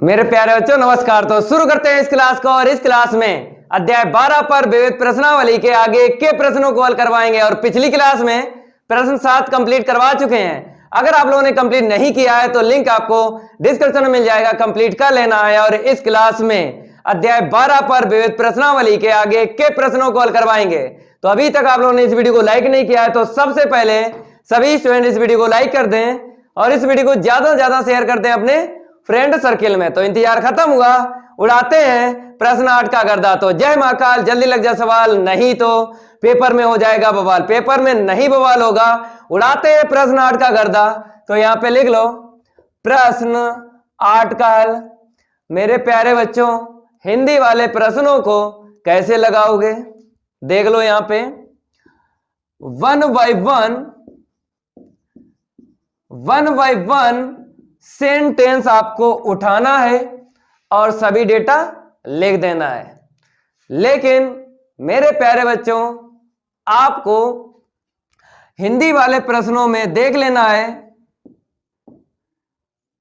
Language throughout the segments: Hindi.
मेरे प्यारे बच्चों नमस्कार। तो शुरू करते हैं इस क्लास को। और इस क्लास में अध्याय 12 पर विविध प्रश्नावली के आगे के प्रश्नों को हल करवाएंगे। और पिछली क्लास में प्रश्न 7 कंप्लीट करवा चुके हैं। अगर आप लोगों ने कंप्लीट नहीं किया है तो लिंक आपको डिस्क्रिप्शन में मिल जाएगा, कंप्लीट कर लेना है। और इस क्लास में अध्याय 12 पर विविध प्रश्नावली के आगे के प्रश्नों को हल करवाएंगे। तो अभी तक आप लोगों ने इस वीडियो को लाइक नहीं किया है तो सबसे पहले सभी स्टूडेंट इस वीडियो को लाइक कर दें और इस वीडियो को ज्यादा से ज्यादा शेयर कर दें अपने फ्रेंड सर्किल में। तो इंतजार खत्म हुआ, उड़ाते हैं प्रश्न 8 का गर्दा। तो जय महाकाल, जल्दी लग जा सवाल, नहीं तो पेपर में हो जाएगा बवाल। पेपर में नहीं बवाल होगा, उड़ाते हैं प्रश्न 8 का गर्दा। तो यहां पे लिख लो प्रश्न 8 का हल। मेरे प्यारे बच्चों, हिंदी वाले प्रश्नों को कैसे लगाओगे देख लो। यहां पे 1 बाय 1 सेंटेंस आपको उठाना है और सभी डेटा लिख देना है। लेकिन मेरे प्यारे बच्चों, आपको हिंदी वाले प्रश्नों में देख लेना है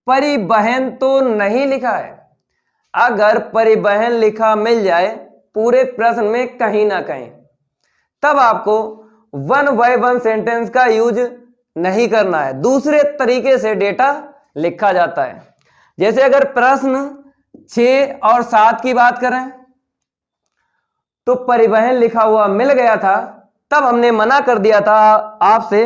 परिवहन तो नहीं लिखा है। अगर परिवहन लिखा मिल जाए पूरे प्रश्न में कहीं ना कहीं, तब आपको 1 बाय 1 सेंटेंस का यूज नहीं करना है, दूसरे तरीके से डेटा लिखा जाता है। जैसे अगर प्रश्न 6 और 7 की बात करें तो परिवहन लिखा हुआ मिल गया था, तब हमने मना कर दिया था आपसे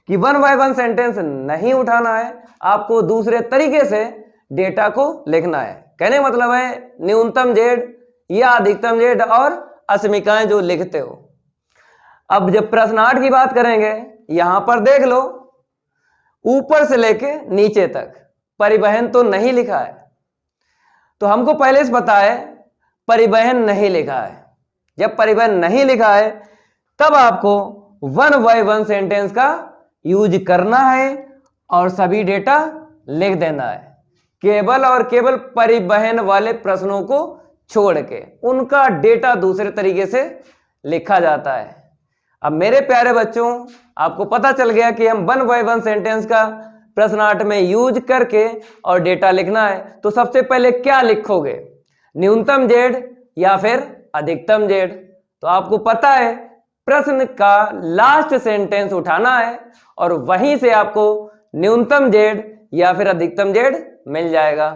कि 1 बाय 1 सेंटेंस नहीं उठाना है, आपको दूसरे तरीके से डेटा को लिखना है। कहने मतलब है न्यूनतम जेड या अधिकतम जेड और असमिकाएं जो लिखते हो। अब जब प्रश्न 8 की बात करेंगे, यहां पर देख लो ऊपर से लेके नीचे तक परिवहन तो नहीं लिखा है। तो हमको पहले से पता है परिवहन नहीं लिखा है। जब परिवहन नहीं लिखा है तब आपको 1 बाय 1 सेंटेंस का यूज करना है और सभी डेटा लिख देना है, केवल और केवल परिवहन वाले प्रश्नों को छोड़ के। उनका डेटा दूसरे तरीके से लिखा जाता है। अब मेरे प्यारे बच्चों, आपको पता चल गया कि हम 1 बाय 1 सेंटेंस का प्रश्न 8 में यूज करके और डेटा लिखना है। तो सबसे पहले क्या लिखोगे, न्यूनतम जेड या फिर अधिकतम जेड। तो आपको पता है प्रश्न का लास्ट सेंटेंस उठाना है और वहीं से आपको न्यूनतम जेड या फिर अधिकतम जेड मिल जाएगा।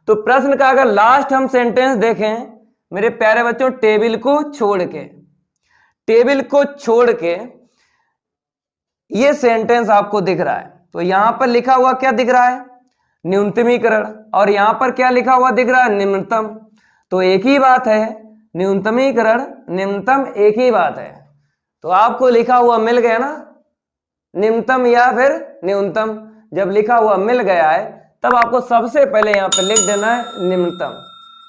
तो प्रश्न का अगर लास्ट हम सेंटेंस देखें मेरे प्यारे बच्चों, टेबल को छोड़ के ये सेंटेंस आपको दिख रहा है। तो यहां पर लिखा हुआ क्या दिख रहा है, न्यूनतमीकरण, और यहां पर क्या लिखा हुआ दिख रहा है, निम्नतम। तो एक ही बात है, न्यूनतमीकरण निम्नतम एक ही बात है। तो आपको लिखा हुआ मिल गया ना, निम्नतम या फिर न्यूनतम। जब लिखा हुआ मिल गया है तब आपको सबसे पहले यहां पर लिख देना है निम्नतम।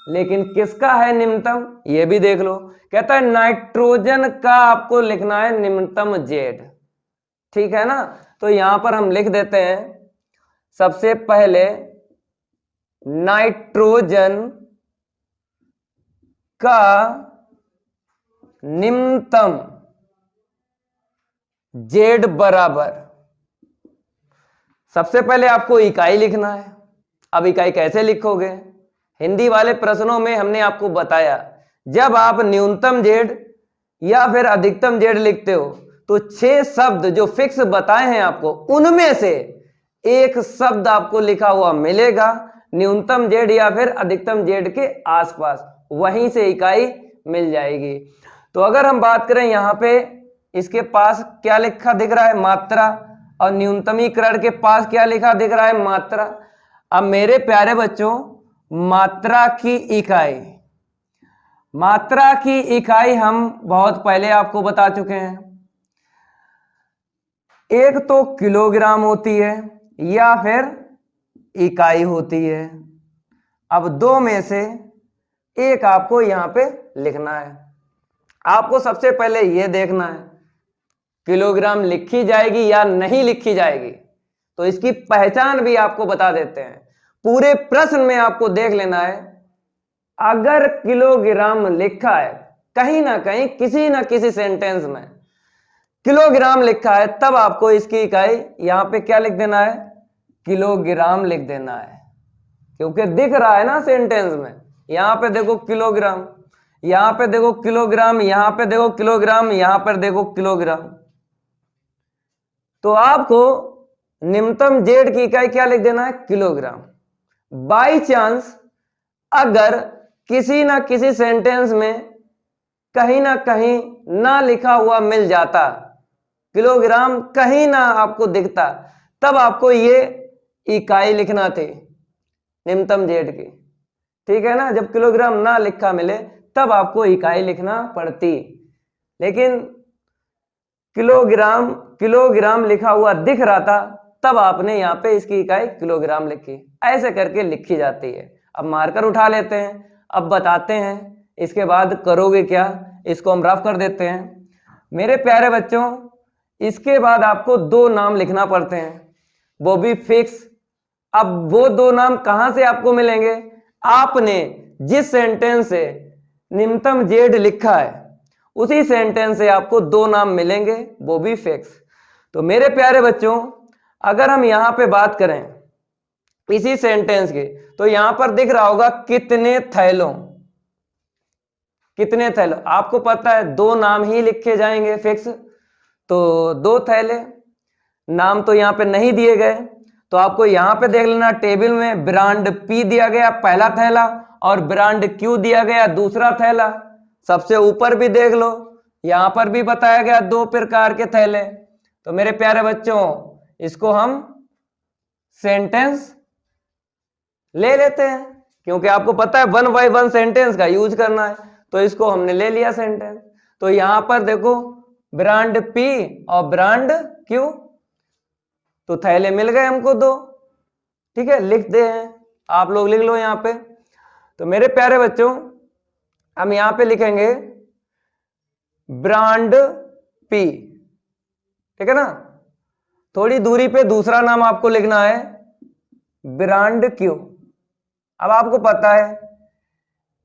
लेकिन किसका है निम्नतम ये भी देख लो। कहता है नाइट्रोजन का आपको लिखना है निम्नतम जेड, ठीक है ना। तो यहां पर हम लिख देते हैं सबसे पहले नाइट्रोजन का निम्नतम जेड बराबर, सबसे पहले आपको इकाई लिखना है। अब इकाई कैसे लिखोगे, हिंदी वाले प्रश्नों में हमने आपको बताया जब आप न्यूनतम जेड या फिर अधिकतम जेड लिखते हो तो 6 शब्द जो फिक्स बताए हैं आपको, उनमें से एक शब्द आपको लिखा हुआ मिलेगा न्यूनतम जेड या फिर अधिकतम जेड के आसपास, वहीं से इकाई मिल जाएगी। तो अगर हम बात करें यहां पे इसके पास क्या लिखा दिख रहा है, मात्रा, और न्यूनतमीकरण के पास क्या लिखा दिख रहा है, मात्रा। अब मेरे प्यारे बच्चों, मात्रा की इकाई हम बहुत पहले आपको बता चुके हैं। एक तो किलोग्राम होती है या फिर इकाई होती है। अब दो में से एक आपको यहां पे लिखना है। आपको सबसे पहले यह देखना है किलोग्राम लिखी जाएगी या नहीं लिखी जाएगी। तो इसकी पहचान भी आपको बता देते हैं। पूरे प्रश्न में आपको देख लेना है, अगर किलोग्राम लिखा है कहीं ना कहीं किसी ना किसी सेंटेंस में किलोग्राम लिखा है, तब आपको इसकी इकाई यहां पे क्या लिख देना है, किलोग्राम लिख देना है। क्योंकि दिख रहा है ना सेंटेंस में। यहां पे देखो किलोग्राम, यहां पे देखो किलोग्राम, यहां पे देखो किलोग्राम, यहां पर देखो किलोग्राम। तो आपको निम्नतम जेड की इकाई क्या लिख देना है? किलोग्राम। बाई चांस अगर किसी ना किसी सेंटेंस में कहीं ना कहीं ना लिखा हुआ मिल जाता, किलोग्राम कहीं ना आपको दिखता, तब आपको ये इकाई लिखना थी निम्नतम जेड की। ठीक है ना, जब किलोग्राम ना लिखा मिले तब आपको इकाई लिखना पड़ती। लेकिन किलोग्राम किलोग्राम लिखा हुआ दिख रहा था, तब आपने यहाँ पे इसकी इकाई किलोग्राम लिखी। ऐसे करके लिखी जाती है। अब मार्कर उठा लेते हैं, अब बताते हैं इसके बाद करोगे क्या। इसको हम रफ कर देते हैं। मेरे प्यारे बच्चों, इसके बाद आपको दो नाम लिखना पड़ते हैं, वो भी फिक्स। अब वो दो नाम कहां से आपको मिलेंगे? आपने जिस सेंटेंस से निम्नतम जेड लिखा है उसी सेंटेंस से आपको दो नाम मिलेंगे, वो भी फिक्स। तो मेरे प्यारे बच्चों, अगर हम यहां पे बात करें इसी सेंटेंस की, तो यहां पर दिख रहा होगा कितने थैलों, कितने थैलों। आपको पता है दो नाम ही लिखे जाएंगे फिक्स, तो दो थैले। नाम तो यहां पे नहीं दिए गए, तो आपको यहां पे देख लेना टेबल में ब्रांड पी दिया गया पहला थैला और ब्रांड क्यू दिया गया दूसरा थैला। सबसे ऊपर भी देख लो, यहां पर भी बताया गया दो प्रकार के थैले। तो मेरे प्यारे बच्चों, इसको हम सेंटेंस ले लेते हैं, क्योंकि आपको पता है 1 बाय 1 सेंटेंस का यूज करना है, तो इसको हमने ले लिया सेंटेंस। तो यहां पर देखो ब्रांड पी और ब्रांड क्यू, तो थैले मिल गए हमको दो। ठीक है, लिख दे हैं, आप लोग लिख लो यहां पे। तो मेरे प्यारे बच्चों, हम यहां पे लिखेंगे ब्रांड पी। ठीक है ना, थोड़ी दूरी पे दूसरा नाम आपको लिखना है ब्रांड क्यू। अब आपको पता है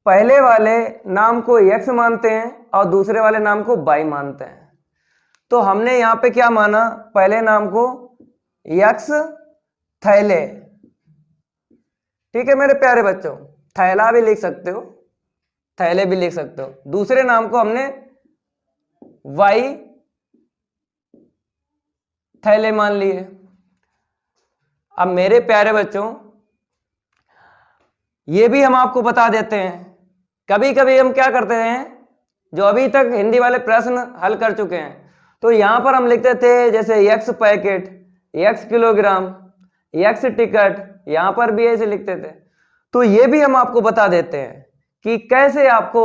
पहले वाले नाम को एक्स मानते हैं और दूसरे वाले नाम को वाई मानते हैं। तो हमने यहां पे क्या माना? पहले नाम को एक्स थैले। ठीक है मेरे प्यारे बच्चों, थैला भी लिख सकते हो, थैले भी लिख सकते हो। दूसरे नाम को हमने वाई थैले मान लिए। अब मेरे प्यारे बच्चों, ये भी हम आपको बता देते हैं, कभी कभी हम क्या करते हैं, जो अभी तक हिंदी वाले प्रश्न हल कर चुके हैं, तो यहां पर हम लिखते थे जैसे x packet, x kilogram, x ticket, यहां पर भी ऐसे लिखते थे। तो ये भी हम आपको बता देते हैं कि कैसे आपको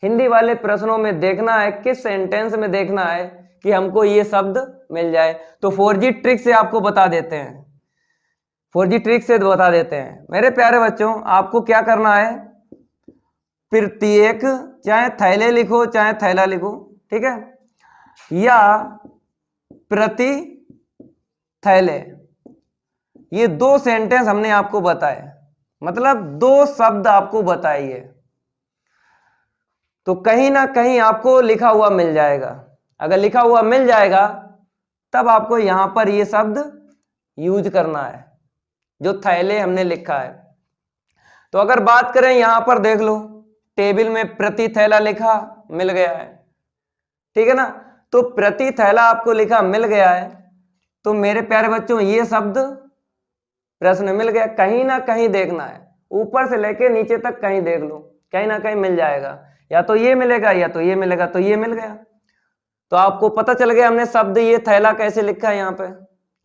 हिंदी वाले प्रश्नों में देखना है, किस सेंटेंस में देखना है कि हमको ये शब्द मिल जाए। तो 4G ट्रिक से आपको बता देते हैं, 4G ट्रिक से बता देते हैं। मेरे प्यारे बच्चों, आपको क्या करना है, प्रत्येक, चाहे थैले लिखो चाहे थैला लिखो, ठीक है, या प्रति थैले, ये दो सेंटेंस हमने आपको बताए, मतलब दो शब्द आपको बताइए, तो कहीं ना कहीं आपको लिखा हुआ मिल जाएगा। अगर लिखा हुआ मिल जाएगा तब आपको यहां पर ये शब्द यूज करना है जो थैले हमने लिखा है। तो अगर बात करें, यहां पर देख लो टेबल में प्रति थैला लिखा मिल गया है, ठीक है ना। तो प्रति थैला आपको लिखा मिल गया है, तो मेरे प्यारे बच्चों ये शब्द प्रश्न में मिल गया। कहीं ना कहीं देखना है, ऊपर से लेके नीचे तक कहीं देख लो, कहीं ना कहीं मिल जाएगा, या तो ये मिलेगा या तो ये मिलेगा, तो ये मिल गया। तो आपको पता चल गया हमने शब्द ये थैला कैसे लिखा है यहाँ पे,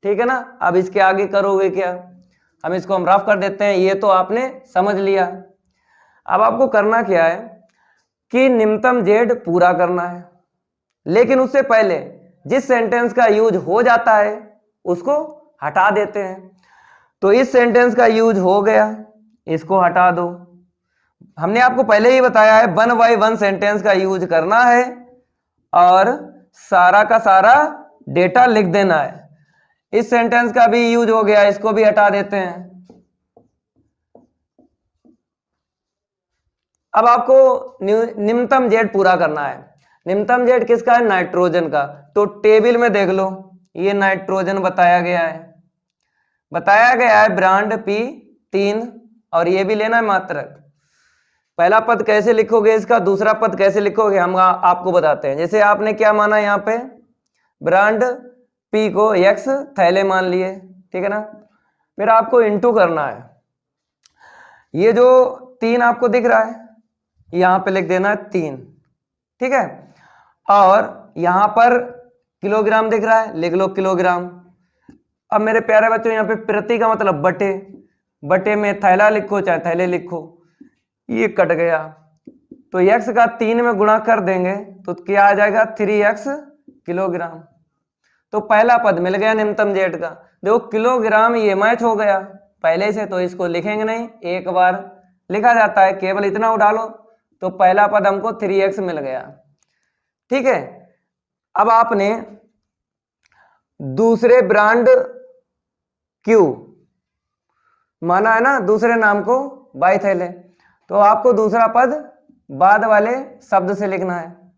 ठीक है ना। अब इसके आगे करोगे क्या, हम इसको हम रफ कर देते हैं, ये तो आपने समझ लिया। अब आपको करना क्या है कि निम्नतम जेड पूरा करना है, लेकिन उससे पहले जिस सेंटेंस का यूज हो जाता है उसको हटा देते हैं। तो इस सेंटेंस का यूज हो गया, इसको हटा दो। हमने आपको पहले ही बताया है 1 बाय 1 सेंटेंस का यूज करना है और सारा का सारा डेटा लिख देना है। इस सेंटेंस का भी यूज हो गया, इसको भी हटा देते हैं। अब आपको निम्नतम जेड पूरा करना है। निम्नतम जेड किसका है? नाइट्रोजन का। तो टेबल में देख लो, ये नाइट्रोजन बताया गया है, बताया गया है ब्रांड P 3 और ये भी लेना है मात्रक। पहला पद कैसे लिखोगे इसका, दूसरा पद कैसे लिखोगे, हम आपको बताते हैं। जैसे आपने क्या माना यहाँ पे, ब्रांड पी को एक्स थैले मान लिए, ठीक है ना। फिर आपको इंटू करना है, ये जो 3 आपको दिख रहा है यहां पे लिख देना है 3, ठीक है। और यहां पर किलोग्राम दिख रहा है, लिख लो किलोग्राम। अब मेरे प्यारे बच्चों यहाँ पे प्रति का मतलब बटे, बटे में थैला लिखो चाहे थैले लिखो, ये कट गया तो x का 3 में गुणा कर देंगे तो क्या आ जाएगा 3x किलोग्राम। तो पहला पद मिल गया निम्नतम जेड का। देखो किलोग्राम ये मैच हो गया पहले से, तो इसको लिखेंगे नहीं, एक बार लिखा जाता है, केवल इतना उठा लो तो पहला पद हमको 3x मिल गया, ठीक है। अब आपने दूसरे ब्रांड क्यू माना है ना, दूसरे नाम को बाई थैले, तो आपको दूसरा पद बाद वाले शब्द से लिखना है।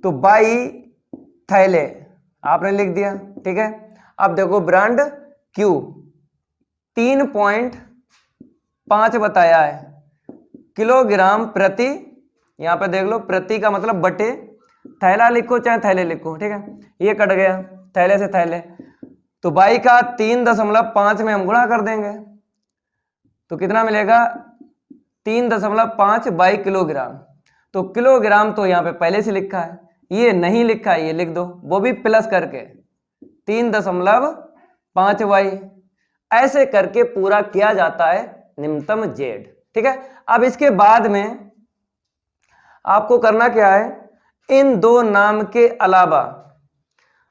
तो बाई थैले आपने लिख दिया, ठीक है। अब देखो ब्रांड क्यू 3.5 बताया है किलोग्राम प्रति, यहां पे देख लो प्रति का मतलब बटे, थैला लिखो चाहे थैले लिखो, ठीक है। ये कट गया थैले से थैले, तो बाई का 3.5 में हम गुणा कर देंगे तो कितना मिलेगा 3.5 बाई किलोग्राम। तो किलोग्राम तो यहाँ पे पहले से लिखा है, ये नहीं लिखा है, ये लिख दो, वो भी प्लस करके 3.5 बाई, ऐसे करके पूरा किया जाता है निम्नतम जेड, ठीक है। अब इसके बाद में आपको करना क्या है, इन दो नाम के अलावा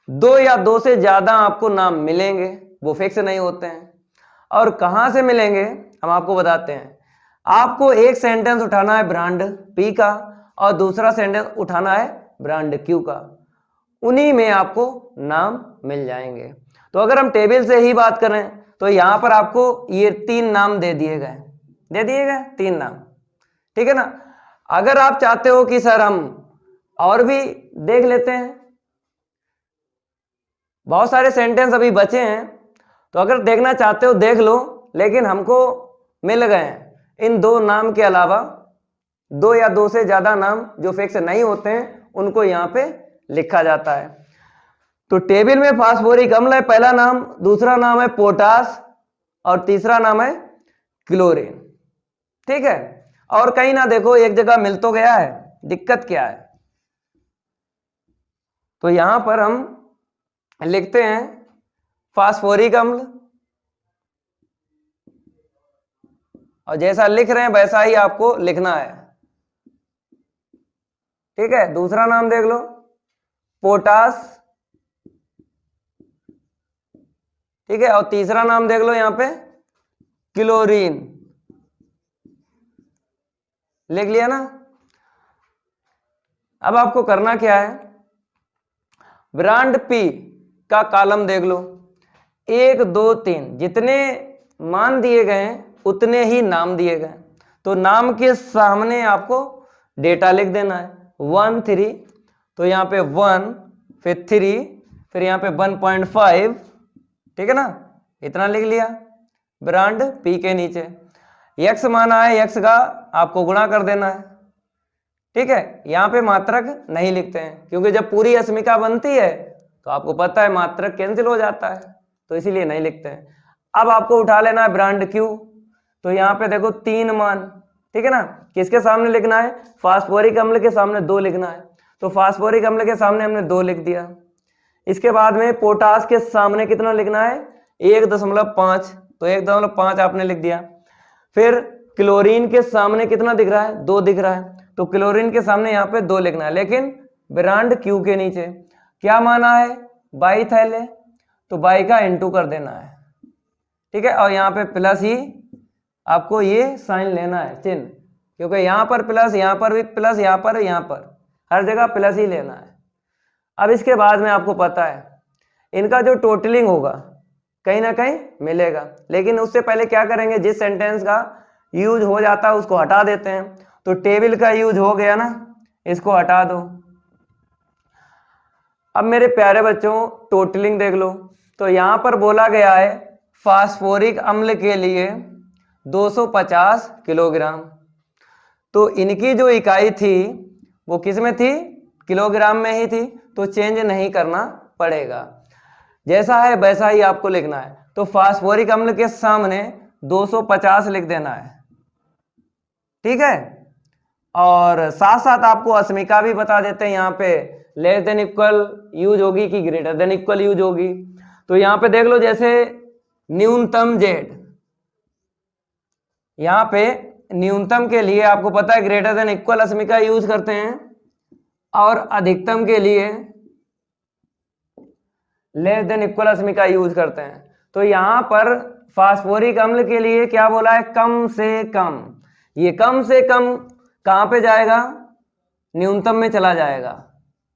2 या 2 से ज्यादा आपको नाम मिलेंगे, वो फिक्स नहीं होते हैं। और कहां से मिलेंगे हम आपको बताते हैं। आपको एक सेंटेंस उठाना है ब्रांड पी का और दूसरा सेंटेंस उठाना है ब्रांड क्यू का, उन्हीं में आपको नाम मिल जाएंगे। तो अगर हम टेबल से ही बात करें तो यहां पर आपको ये 3 नाम दे दिए गए 3 नाम, ठीक है ना। अगर आप चाहते हो कि सर हम और भी देख लेते हैं, बहुत सारे सेंटेंस अभी बचे हैं, तो अगर देखना चाहते हो देख लो, लेकिन हमको मिल गए हैं इन 2 नाम के अलावा 2 या 2 से ज्यादा नाम जो फिक्स नहीं होते हैं उनको यहाँ पे लिखा जाता है। तो टेबल में फास्फोरिक अम्ल है पहला नाम, दूसरा नाम है पोटास और तीसरा नाम है क्लोरीन, ठीक है। और कहीं ना देखो एक जगह मिल तो गया है, दिक्कत क्या है, तो यहां पर हम लिखते हैं फास्फोरिक अम्ल, और जैसा लिख रहे हैं वैसा ही आपको लिखना है, ठीक है। दूसरा नाम देख लो पोटास, ठीक है, और तीसरा नाम देख लो यहां पे क्लोरीन, लिख लिया ना। अब आपको करना क्या है, ब्रांड पी का कॉलम देख लो, 1 2 3 जितने मान दिए गए हैं उतने ही नाम दिए गए, तो नाम के सामने आपको डेटा लिख देना है 1 3, तो यहाँ पे 1 फिर 3 फिर यहाँ पे 1.5, ठीक है ना, इतना लिख लिया ब्रांड पी के नीचे। एक्स माना है, एक्स का आपको गुणा कर देना है, ठीक है। यहाँ पे मात्रक नहीं लिखते हैं क्योंकि जब पूरी अस्मिका बनती है तो आपको पता है मात्रक कैंसिल हो जाता है, तो इसीलिए नहीं लिखते हैं। अब आपको उठा लेना है ब्रांड क्यू, तो यहाँ पे देखो 3 मान, ठीक है ना, किसके सामने लिखना है, फास्फोरिक अम्ल के सामने 2 लिखना है, तो फास्फोरिक अम्ल के सामने हमने 2 लिख दिया। इसके बाद में पोटास के सामने कितना लिखना है 1.5, तो 1.5 आपने लिख दिया। फिर क्लोरीन के सामने कितना दिख रहा है 2 दिख रहा है, तो क्लोरीन के सामने यहाँ पे 2 लिखना है, लेकिन ब्रांड क्यू के नीचे क्या माना है बाई थैले, तो बाई का इंटू कर देना है, ठीक है। और यहाँ पे प्लस ही आपको ये साइन लेना है चिन्ह, क्योंकि यहाँ पर प्लस, यहाँ पर भी प्लस, यहाँ पर हर जगह प्लस ही लेना है। अब इसके बाद में आपको पता है इनका जो टोटलिंग होगा कहीं ना कहीं मिलेगा, लेकिन उससे पहले क्या करेंगे, जिस सेंटेंस का यूज हो जाता है उसको हटा देते हैं। तो टेबल का यूज हो गया ना, इसको हटा दो। अब मेरे प्यारे बच्चों टोटलिंग देख लो, तो यहां पर बोला गया है फास्फोरिक अम्ल के लिए 250 किलोग्राम। तो इनकी जो इकाई थी वो किस में थी, किलोग्राम में ही थी, तो चेंज नहीं करना पड़ेगा, जैसा है वैसा ही आपको लिखना है। तो फास्फोरिक अम्ल के सामने 250 लिख देना है, ठीक है। और साथ साथ आपको अस्मिका भी बता देते हैं, यहाँ पे लेस देन इक्वल यूज होगी कि ग्रेटर देन इक्वल यूज होगी। तो यहाँ पे देख लो, जैसे न्यूनतम जेड, यहाँ पे न्यूनतम के लिए आपको पता है ग्रेटर देन इक्वल अस्मिका यूज करते हैं, और अधिकतम के लिए लेस देन इक्वल अस्मिका यूज करते हैं। तो यहां पर फास्फोरिक अम्ल के लिए क्या बोला है, कम से कम। ये कम से कम कहां पे जाएगा, न्यूनतम में चला जाएगा,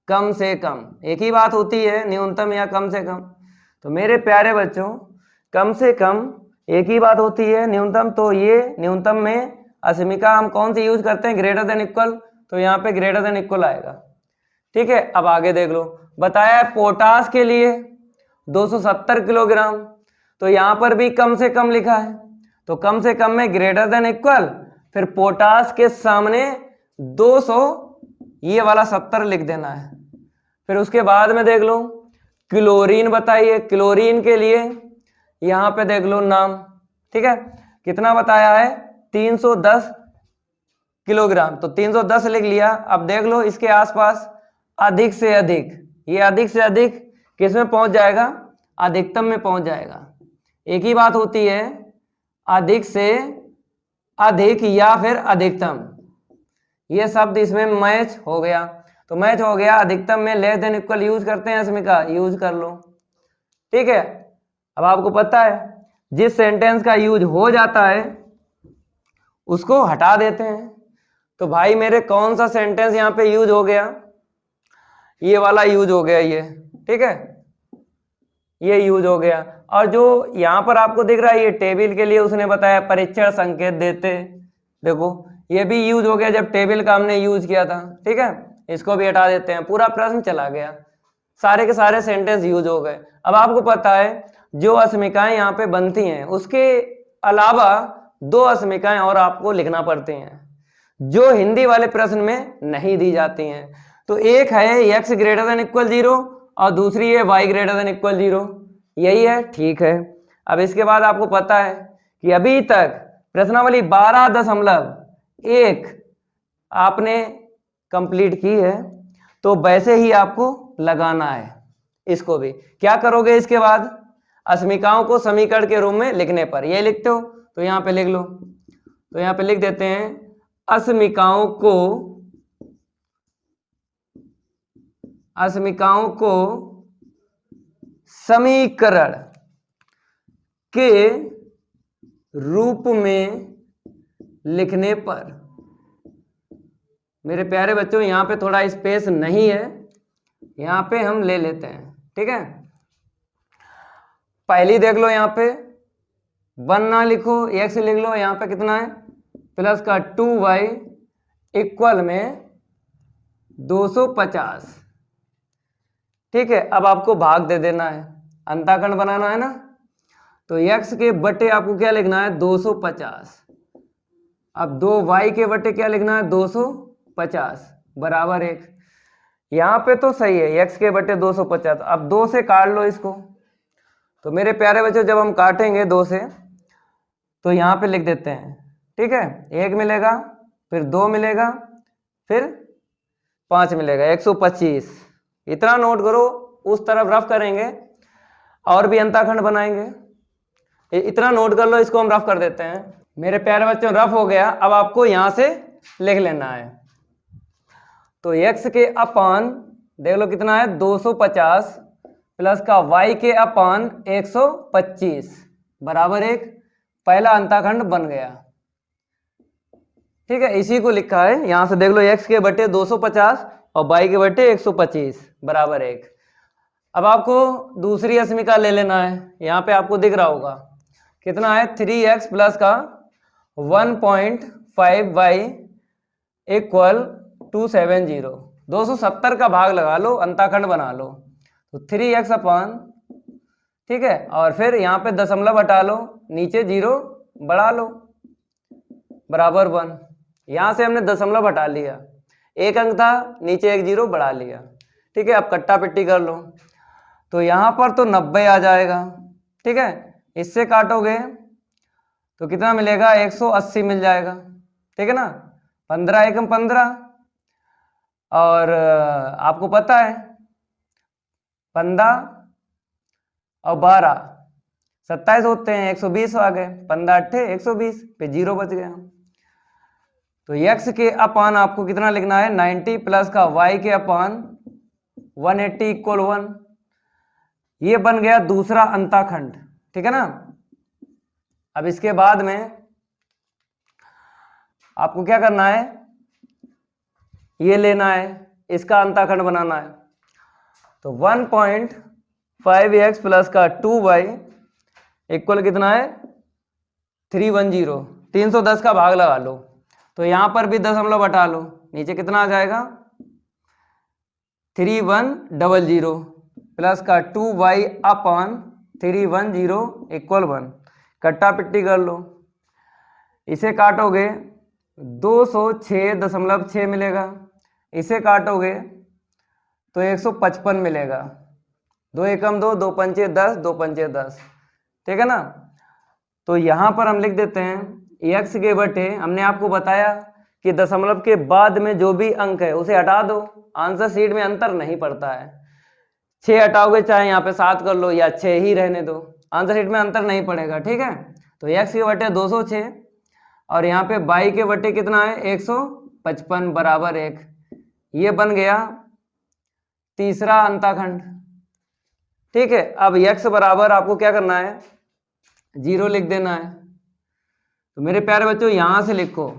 कम से कम एक ही बात होती है, न्यूनतम या कम से कम। तो मेरे प्यारे बच्चों, कम से कम एक ही बात होती है, न्यूनतम। तो ये न्यूनतम में अस्मिका हम कौन सी यूज करते हैं, ग्रेटर देन इक्वल, तो यहाँ पे ग्रेटर देन इक्वल आएगा, ठीक है। अब आगे देख लो, बताया है पोटास के लिए 270 किलोग्राम, तो यहाँ पर भी कम से कम लिखा है, तो कम से कम में ग्रेटर देन इक्वल, फिर पोटास के सामने 200 ये वाला 70 लिख देना है। फिर उसके बाद में देख लो क्लोरीन बताइए, क्लोरीन के लिए यहाँ पे देख लो नाम, ठीक है, कितना बताया है 310 किलोग्राम, तो 310 लिख लिया। अब देख लो इसके आसपास अधिक से अधिक, ये अधिक से अधिक किस में पहुंच जाएगा, अधिकतम में पहुंच जाएगा। एक ही बात होती है, अधिक से अधिक या फिर अधिकतम, ये शब्द इसमें मैच हो गया। तो मैच हो गया, अधिकतम में लेस देन इक्वल यूज करते हैं अस्मिका, यूज कर लो, ठीक है। अब आपको पता है जिस सेंटेंस का यूज हो जाता है उसको हटा देते हैं। तो भाई मेरे कौन सा सेंटेंस यहाँ पे यूज हो गया, ये वाला यूज हो गया, ये, ठीक है, ये यूज हो गया। और जो यहाँ पर आपको दिख रहा है ये टेबल के लिए उसने बताया परीक्षण संकेत देते, देखो ये भी यूज हो गया जब टेबल का हमने यूज किया था, ठीक है। इसको भी हटा देते हैं, पूरा प्रश्न चला गया, सारे के सारे सेंटेंस यूज हो गए। अब आपको पता है जो अस्मिकाएं यहाँ पे बनती हैं उसके अलावा 2 अस्मिकाएं और आपको लिखना पड़ती हैं जो हिंदी वाले प्रश्न में नहीं दी जाती हैं। तो एक है x ग्रेटर देन इक्वल 0 और दूसरी है y ग्रेटर देन इक्वल 0, यही है, ठीक है। अब इसके बाद आपको पता है कि अभी तक प्रश्नावली 12.1 आपने कंप्लीट की है, तो वैसे ही आपको लगाना है। इसको भी क्या करोगे, इसके बाद अस्मिकाओं को समीकरण के रूप में लिखने पर, ये लिखते हो तो यहाँ पे लिख लो, तो यहाँ पे लिख देते हैं अस्मिकाओं को समीकरण के रूप में लिखने पर। मेरे प्यारे बच्चों यहाँ पे थोड़ा स्पेस नहीं है, यहाँ पे हम ले लेते हैं, ठीक है। पहली देख लो, यहाँ पे 1 ना लिखो, x लिख लो, यहाँ पे कितना है प्लस का 2y इक्वल में 250, ठीक है। अब आपको भाग दे देना है, अंताखंड बनाना है ना, तो x के बटे आपको क्या लिखना है 250, अब 2y के बटे क्या लिखना है 250 बराबर 1। यहाँ पे तो सही है, x के बटे 250। अब 2 से काट लो इसको, तो मेरे प्यारे बच्चों जब हम काटेंगे 2 से तो यहाँ पे लिख देते हैं, ठीक है। 1 मिलेगा, फिर 2 मिलेगा, फिर 5 मिलेगा, 125। इतना नोट करो, उस तरफ रफ करेंगे और भी अंताखंड बनाएंगे, इतना नोट कर लो, इसको हम रफ कर देते हैं। मेरे प्यारे बच्चों रफ हो गया, अब आपको यहाँ से लिख लेना है। तो x के अपान देख लो कितना है 250 प्लस का y के अपान 125 बराबर 1, पहला अंताखंड बन गया, ठीक है। इसी को लिखा है, यहां से देख लो x के बटे 250 और y के बटे 125 बराबर 1। अब आपको दूसरी अस्मिका ले लेना है, यहाँ पे आपको दिख रहा होगा कितना है 3x प्लस का 1.5y इक्वल 270, 270 का भाग लगा लो, अंताखंड बना लो, तो 3x अपान, ठीक है, और फिर यहाँ पे दशमलव हटा लो, नीचे 0 बढ़ा लो, बराबर 1। यहां से हमने दशमलव हटा लिया, एक अंक था नीचे एक जीरो बढ़ा लिया। ठीक है, अब कट्टा पिट्टी कर लो। तो यहां पर तो 90 आ जाएगा। ठीक है, इससे काटोगे तो कितना मिलेगा, 180 मिल जाएगा। ठीक है ना, 15 एकम 15, और आपको पता है 15 और 12 27 होते हैं, 120 आ गए, 15 अट्ठे 120 पे जीरो बच गया। तो x के अपान आपको कितना लिखना है, 90 प्लस का y के अपान 180 इक्वल 1। ये बन गया दूसरा अंताखंड। ठीक है ना, अब इसके बाद में आपको क्या करना है, ये लेना है, इसका अंताखंड बनाना है। तो 1.5x प्लस का 2y इक्वल कितना है, 310। 310 का भाग लगा लो, तो यहां पर भी दशमलव हटा लो, नीचे कितना आ जाएगा, 3100 प्लस का 2y अपान 310 इक्वल 1। कट्टा पिट्टी कर लो, इसे काटोगे 206.6 मिलेगा, इसे काटोगे तो 155 मिलेगा। 2 एकम 2, 2 पंचे 10, 2 पंचे 10। ठीक है ना, तो यहां पर हम लिख देते हैं x के बटे, हमने आपको बताया कि दशमलव के बाद में जो भी अंक है उसे हटा दो, आंसर शीट में अंतर नहीं पड़ता है। 6 हटाओगे चाहे यहाँ पे 7 कर लो या 6 ही रहने दो, आंसर शीट में अंतर नहीं पड़ेगा। ठीक है, तो x के बटे 206 और यहाँ पे y के बटे कितना है, 155 बराबर 1। ये बन गया तीसरा अंताखंड। ठीक है, अब x बराबर आपको क्या करना है, 0 लिख देना है। तो मेरे प्यारे बच्चों यहां से लिखो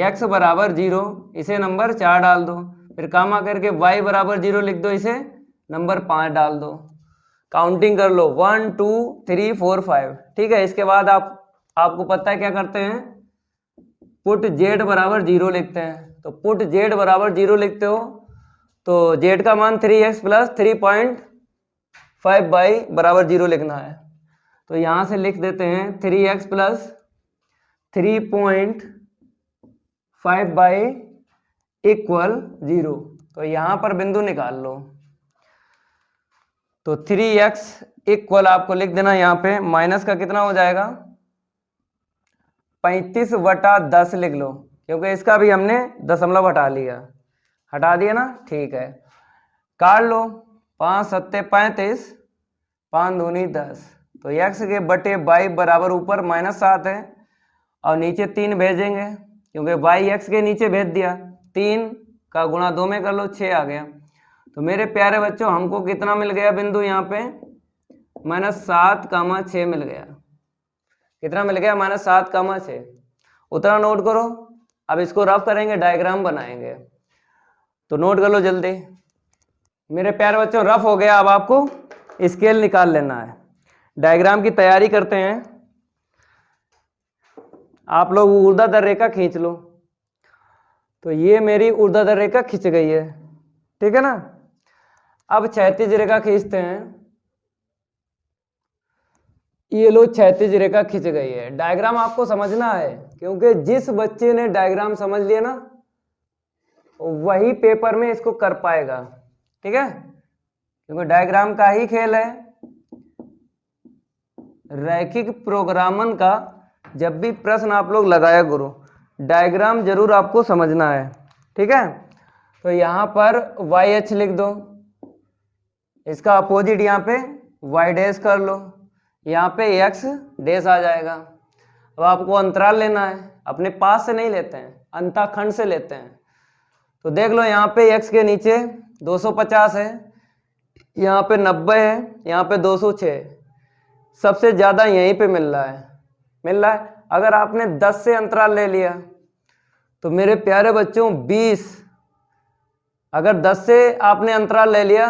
x बराबर 0, इसे नंबर 4 डाल दो, फिर कामा करके y बराबर 0 लिख दो, इसे नंबर 5 डाल दो। काउंटिंग कर लो 1 2 3 4 5। ठीक है, इसके बाद आपको पता है क्या करते हैं, पुट z बराबर 0 लिखते हैं। तो पुट z बराबर 0 लिखते हो तो z का मान 3x प्लस 3.5 बाई बराबर 0 लिखना है। तो यहां से लिख देते हैं 3x प्लस 3.5 बाई इक्वल 0। तो यहां पर बिंदु निकाल लो, तो 3x इक्वल आपको लिख देना यहाँ पे, माइनस का कितना हो जाएगा, 35/10 लिख लो, क्योंकि इसका भी हमने दशमलव हटा लिया, हटा दिया ना। ठीक है, काट लो, 5 7 35, 5 दूनी 10। तो x के बटे y बराबर ऊपर -7 है और नीचे 3 भेजेंगे, क्योंकि y x के नीचे भेज दिया, 3 का गुणा 2 में कर लो, 6 आ गया। तो मेरे प्यारे बच्चों हमको कितना मिल गया बिंदु यहाँ पे, -7, 6 मिल गया। कितना मिल गया, -7, 6। उतना नोट करो। अब इसको रफ करेंगे, डायग्राम बनाएंगे, तो नोट कर लो जल्दी। मेरे प्यारे बच्चों रफ हो गया, अब आपको स्केल निकाल लेना है, डायग्राम की तैयारी करते हैं। आप लोग ऊर्ध्वाधर रेखा खींच लो। तो ये मेरी ऊर्ध्वाधर रेखा खिंच गई है। ठीक है ना, अब क्षैतिज रेखा खींचते हैं। ये लो क्षैतिज रेखा खिंच गई है। डायग्राम आपको समझना है, क्योंकि जिस बच्चे ने डायग्राम समझ लिया ना वही पेपर में इसको कर पाएगा। ठीक है, क्योंकि डायग्राम का ही खेल है। रैखिक प्रोग्रामन का जब भी प्रश्न आप लोग लगाया करो, डायग्राम जरूर आपको समझना है। ठीक है, तो यहां पर YH लिख दो, इसका अपोजिट यहाँ पे y डैश कर लो, यहाँ पे x डैश आ जाएगा। अब आपको अंतराल लेना है, अपने पास से नहीं लेते हैं, अंताखंड से लेते हैं। तो देख लो यहाँ पे x के नीचे 250 है, यहाँ पे 90 है, यहाँ पे 206, सबसे ज्यादा यहीं पे मिल रहा है। अगर आपने 10 से अंतराल ले लिया तो मेरे प्यारे बच्चों 20, अगर 10 से आपने अंतराल ले लिया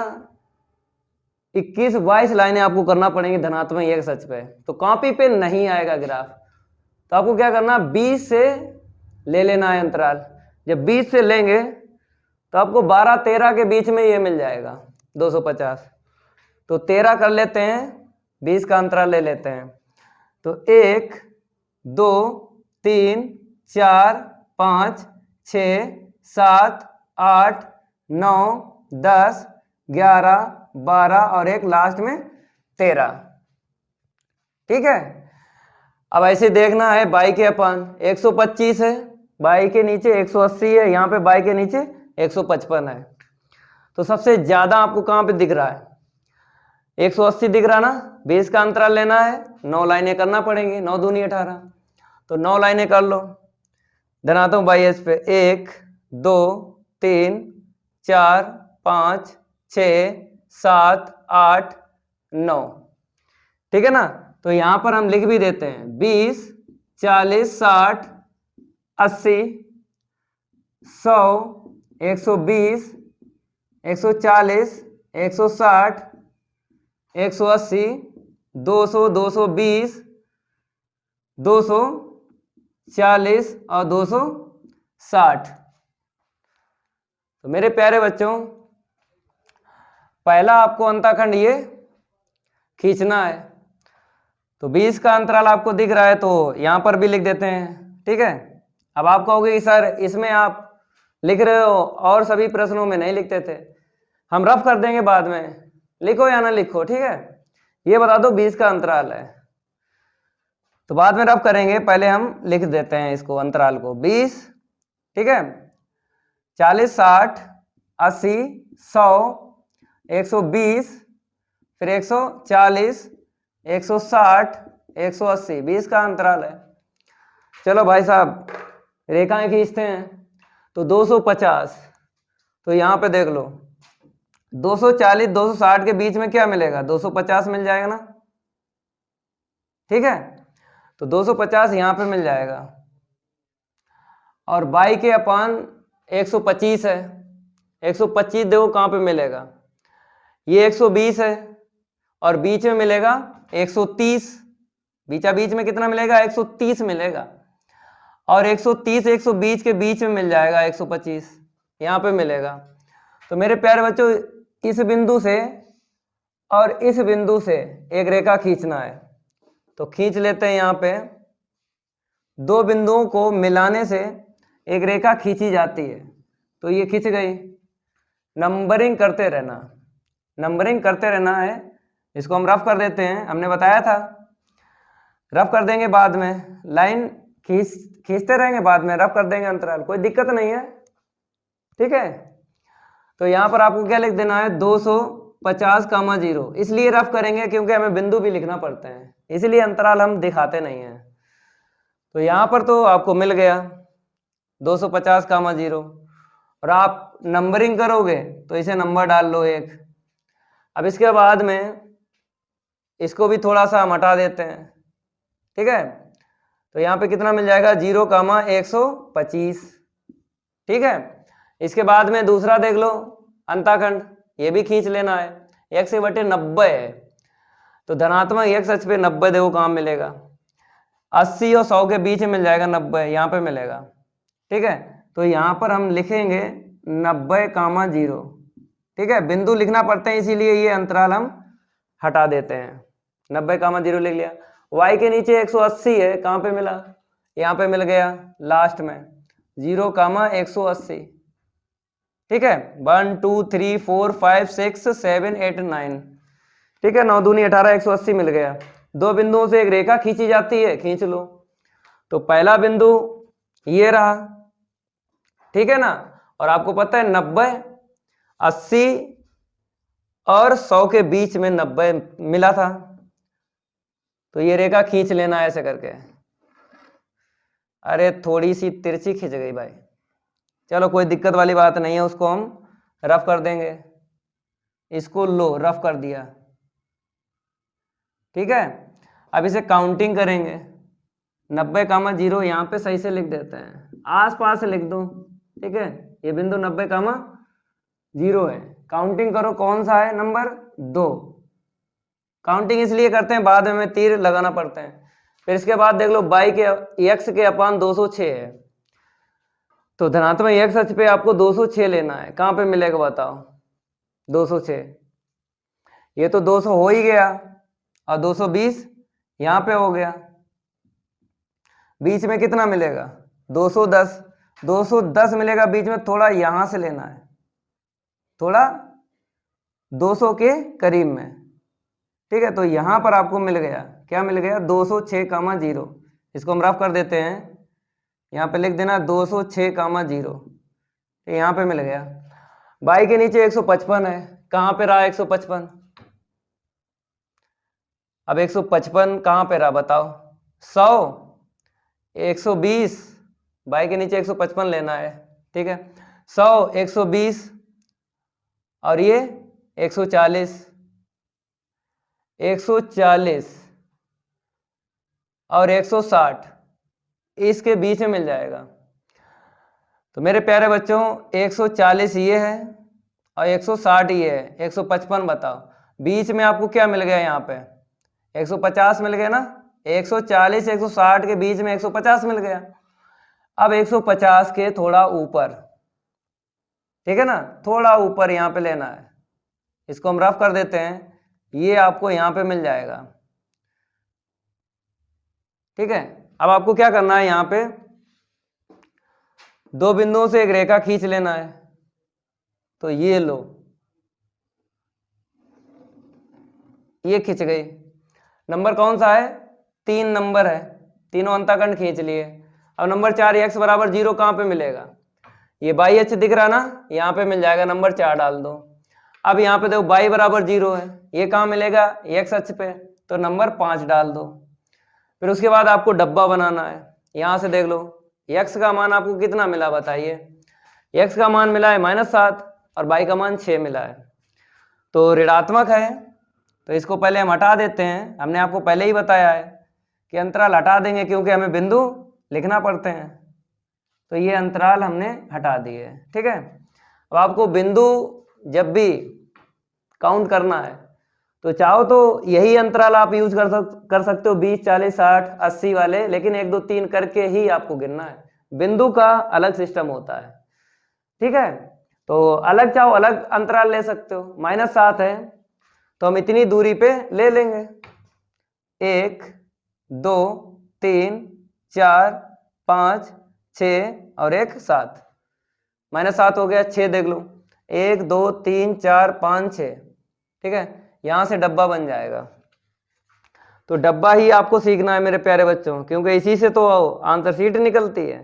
21-22 लाइनें आपको करना पड़ेंगी धनात्मक x अक्ष पे, तो कॉपी पे नहीं आएगा ग्राफ। तो आपको क्या करना, 20 से ले लेना है अंतराल। जब 20 से लेंगे तो आपको 12-13 के बीच में ये मिल जाएगा 250। तो 13 कर लेते हैं, 20 का अंतराल ले लेते हैं। तो 1 2 3 4 5 6 7 8 9 10 11 12 और एक लास्ट में 13। ठीक है, अब ऐसे देखना है बाई के अपन 125 है, बाई के नीचे 180 है, यहाँ पे बाई के नीचे 155 है। तो सबसे ज्यादा आपको कहाँ पे दिख रहा है? 180 दिख रहा ना, 20 का अंतराल लेना है, 9 लाइनें करना पड़ेंगी, 9 दूनी 18, तो 9 लाइनें कर लो। बनाता हूँ बाई एस पे 1 2 3 4 5 6 7 8 9। ठीक है ना, तो यहां पर हम लिख भी देते हैं 20 40 60 80 100 120 140 160 180 200 220 240 और 260। तो मेरे प्यारे बच्चों, पहला आपको अंताखंड ये खींचना है। तो 20 का अंतराल आपको दिख रहा है, तो यहां पर भी लिख देते हैं। ठीक है, अब आप कहोगे कि सर इसमें आप लिख रहे हो और सभी प्रश्नों में नहीं लिखते थे, हम रफ कर देंगे बाद में, लिखो या ना लिखो। ठीक है, ये बता दो 20 का अंतराल है, तो बाद में रफ करेंगे, पहले हम लिख देते हैं इसको अंतराल को 20। ठीक है, 40 60 80 100 120 फिर 140 160 180, 20 का अंतराल है। चलो भाई साहब रेखाएं खींचते हैं। तो 250, तो यहां पे देख लो 240 260 के बीच में क्या मिलेगा? 250 मिल जाएगा ना। ठीक है, तो 250 यहां पे मिल जाएगा, और बाई के अपान 125 है, 125 देखो कहां पे मिलेगा, ये 120 है, और बीच में मिलेगा 130, बीचा बीच में कितना मिलेगा? 130 मिलेगा, और 130 120 के बीच में मिल जाएगा 125, यहाँ पे मिलेगा। तो मेरे प्यारे बच्चों, इस बिंदु से और इस बिंदु से एक रेखा खींचना है, तो खींच लेते हैं। यहाँ पे दो बिंदुओं को मिलाने से एक रेखा खींची जाती है, तो ये खींच गई। नंबरिंग करते रहना, नंबरिंग करते रहना है। इसको हम रफ कर देते हैं, हमने बताया था रफ कर देंगे बाद में, लाइन खींचते रहेंगे, बाद में रफ कर देंगे अंतराल, कोई दिक्कत नहीं है। ठीक है, तो यहां पर आपको क्या लिख देना है? 250, इसलिए रफ करेंगे क्योंकि हमें बिंदु भी लिखना पड़ते हैं, इसलिए अंतराल हम दिखाते नहीं हैं। तो यहां पर तो आपको मिल गया 250, और आप नंबरिंग करोगे तो इसे नंबर डाल लो 1। अब इसके बाद में इसको भी थोड़ा सा हम हटा देते हैं। ठीक है, तो यहाँ पे कितना मिल जाएगा? 0,125। ठीक है, इसके बाद में दूसरा देख लो अंताखंड, ये भी खींच लेना है। x/90 है, तो धनात्मक x अक्ष पे 90 देखो कहाँ मिलेगा? 80 और 100 के बीच में मिल जाएगा 90, यहाँ पे मिलेगा। ठीक है, तो यहाँ पर हम लिखेंगे 90,0। ठीक है, बिंदु लिखना पड़ते हैं, इसीलिए ये अंतराल हम हटा देते हैं। 90,0 लिख लिया। y के नीचे 180 है, कहाँ पे मिला? यहाँ पे मिल गया लास्ट में 0,180। ठीक है, 1 2 3 4 5 6 7 8 9। ठीक है, 9 दूनी 18, 180 मिल गया। दो बिंदुओं से एक रेखा खींची जाती है, खींच लो। तो पहला बिंदु ये रहा, ठीक है ना, और आपको पता है 90 80 और 100 के बीच में 90 मिला था, तो ये रेखा खींच लेना ऐसे करके। अरे थोड़ी सी तिरछी खिंच गई भाई, चलो कोई दिक्कत वाली बात नहीं है, उसको हम रफ कर देंगे। इसको लो रफ कर दिया। ठीक है, अब इसे काउंटिंग करेंगे। 90,0 यहाँ पे सही से लिख देते हैं, आसपास लिख दो। ठीक है, ये बिंदु 90,0 है। काउंटिंग करो, कौन सा है? नंबर 2। काउंटिंग इसलिए करते हैं, बाद में हमें तीर लगाना पड़ते हैं। फिर इसके बाद देख लो बाई के x के अपान 206 है, तो धनात्मक x अक्ष पे आपको 206 लेना है। कहां पे मिलेगा बताओ? 206, ये तो 200 हो ही गया, और 220 यहां पे हो गया। बीच में कितना मिलेगा? 210, 210 मिलेगा बीच में, थोड़ा यहां से लेना है, थोड़ा 200 के करीब में, ठीक है। तो यहां पर आपको मिल गया, क्या मिल गया, 206,0। इसको हम रफ कर देते हैं, यहाँ पे लिख देना 206,0, तो यहाँ पे मिल गया। बाई के नीचे 155 है, कहाँ पे रहा 155, अब 155 कहाँ पे रहा बताओ, 100, 120, बाई के नीचे 155 लेना है, ठीक है। 100, 120 और ये 140, 140 और 160 इसके बीच में मिल जाएगा। तो मेरे प्यारे बच्चों 140 ये है और 160 ये है, 155 बताओ, बीच में आपको क्या मिल गया, यहाँ पे 150 मिल गया ना, 140 160 के बीच में 150 मिल गया। अब 150 के थोड़ा ऊपर, ठीक है ना, थोड़ा ऊपर यहाँ पे लेना है, इसको हम रफ कर देते हैं, ये आपको यहाँ पे मिल जाएगा, ठीक है। अब आपको क्या करना है, यहाँ पे दो बिंदुओं से एक रेखा खींच लेना है, तो ये लो, ये खींच गई। नंबर कौन सा है, 3 नंबर है, तीनों अंतःखंड खींच लिए। अब नंबर 4 x बराबर 0 कहाँ पे मिलेगा, ये बाई एच दिख रहा ना, यहाँ पे मिल जाएगा, नंबर 4 डाल दो। अब यहाँ पे देखो बाई बराबर 0 है, ये कहाँ मिलेगा, x अक्ष पे, तो नंबर 5 डाल दो। फिर उसके बाद आपको डब्बा बनाना है, यहाँ से देख लो x का मान आपको कितना मिला बताइए, x का मान मिला है -7 और बाई का मान 6 मिला है, तो ऋणात्मक है, तो इसको पहले हम हटा देते हैं। हमने आपको पहले ही बताया है कि अंतराल हटा देंगे क्योंकि हमें बिंदु लिखना पड़ते हैं, तो ये अंतराल हमने हटा दिए, ठीक है। अब आपको बिंदु जब भी काउंट करना है तो चाहो तो यही अंतराल आप यूज कर सकते हो, 20 40 60 80 वाले, लेकिन 1 2 3 करके ही आपको गिनना है, बिंदु का अलग सिस्टम होता है, ठीक है। तो अलग चाहो अलग अंतराल ले सकते हो, -7 है तो हम इतनी दूरी पे ले लेंगे, 1 2 3 4 5 6 और 1 7, -7 हो गया, 6 देख लो, 1 2 3 4 5 6, ठीक है। यहां से डब्बा बन जाएगा, तो डब्बा ही आपको सीखना है मेरे प्यारे बच्चों, क्योंकि इसी से तो आंसर शीट निकलती है,